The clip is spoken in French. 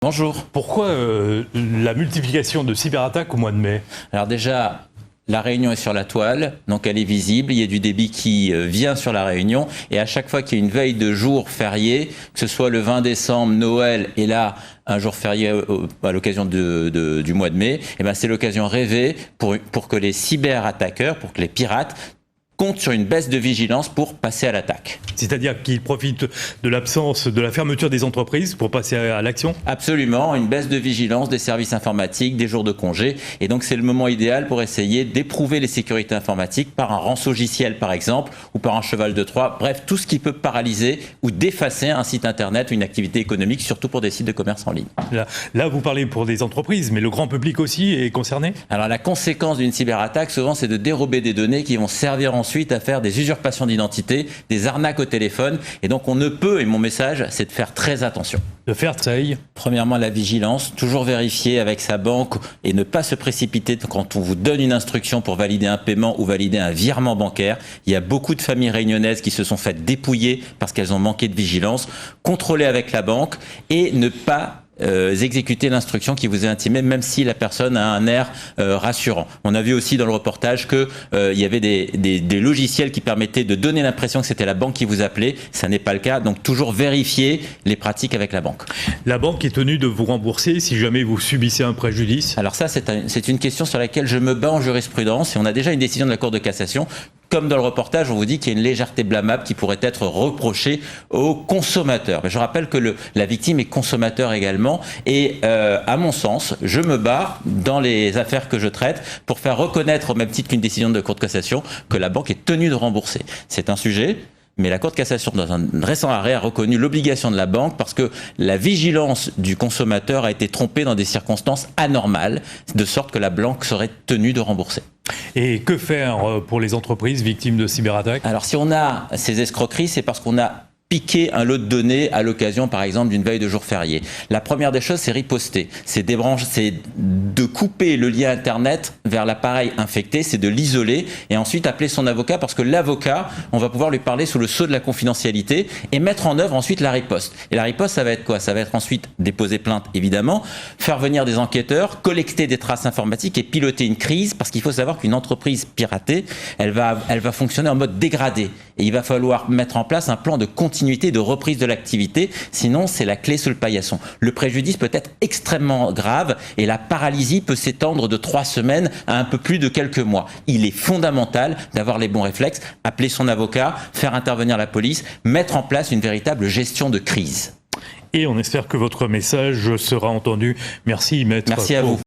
Bonjour. Pourquoi la multiplication de cyberattaques au mois de mai? Alors déjà, la Réunion est sur la toile, donc elle est visible. Il y a du débit qui vient sur la Réunion. Et à chaque fois qu'il y a une veille de jour férié, que ce soit le 20 décembre, Noël, et là, un jour férié à l'occasion du mois de mai, eh ben, c'est l'occasion rêvée pour que les cyberattaqueurs, pour que les pirates comptent sur une baisse de vigilance pour passer à l'attaque. C'est-à-dire qu'ils profitent de l'absence, de la fermeture des entreprises pour passer à l'action? Absolument, une baisse de vigilance des services informatiques, des jours de congé. Et donc c'est le moment idéal pour essayer d'éprouver les sécurités informatiques par un rançongiciel par exemple, ou par un cheval de Troie. Bref, tout ce qui peut paralyser ou défacer un site internet ou une activité économique, surtout pour des sites de commerce en ligne. Là, vous parlez pour des entreprises, mais le grand public aussi est concerné? Alors la conséquence d'une cyberattaque, souvent, c'est de dérober des données qui vont servir ensuite à faire des usurpations d'identité, des arnaques au téléphone. Et donc on ne peut, et mon message, c'est de faire très attention. De faire taille. Premièrement, la vigilance, toujours vérifier avec sa banque et ne pas se précipiter quand on vous donne une instruction pour valider un paiement ou valider un virement bancaire. Il y a beaucoup de familles réunionnaises qui se sont faites dépouiller parce qu'elles ont manqué de vigilance. Contrôler avec la banque et ne pas exécuter l'instruction qui vous est intimée, même si la personne a un air rassurant. On a vu aussi dans le reportage que il y avait des logiciels qui permettaient de donner l'impression que c'était la banque qui vous appelait. Ça n'est pas le cas, donc toujours vérifier les pratiques avec la banque. La banque est tenue de vous rembourser si jamais vous subissez un préjudice? Alors ça, c'est une question sur laquelle je me bats en jurisprudence et on a déjà une décision de la Cour de cassation. Comme dans le reportage, on vous dit qu'il y a une légèreté blâmable qui pourrait être reprochée aux consommateurs. Mais je rappelle que la victime est consommateur également. Et à mon sens, je me bats dans les affaires que je traite pour faire reconnaître, au même titre qu'une décision de Cour de cassation, que la banque est tenue de rembourser. C'est un sujet. Mais la Cour de cassation, dans un récent arrêt, a reconnu l'obligation de la banque parce que la vigilance du consommateur a été trompée dans des circonstances anormales, de sorte que la banque serait tenue de rembourser. Et que faire pour les entreprises victimes de cyberattaques? Alors si on a ces escroqueries, c'est parce qu'on a piquer un lot de données à l'occasion, par exemple, d'une veille de jour férié. La première des choses, c'est riposter. C'est de couper le lien Internet vers l'appareil infecté, c'est de l'isoler et ensuite appeler son avocat parce que l'avocat, on va pouvoir lui parler sous le sceau de la confidentialité et mettre en œuvre ensuite la riposte. Et la riposte, ça va être quoi? Ça va être ensuite déposer plainte, évidemment, faire venir des enquêteurs, collecter des traces informatiques et piloter une crise parce qu'il faut savoir qu'une entreprise piratée, elle va fonctionner en mode dégradé et il va falloir mettre en place un plan de continuité, de reprise de l'activité, sinon c'est la clé sous le paillasson. Le préjudice peut être extrêmement grave et la paralysie peut s'étendre de 3 semaines à un peu plus de quelques mois. Il est fondamental d'avoir les bons réflexes, appeler son avocat, faire intervenir la police, mettre en place une véritable gestion de crise. Et on espère que votre message sera entendu. Merci, Maître. Merci à vous.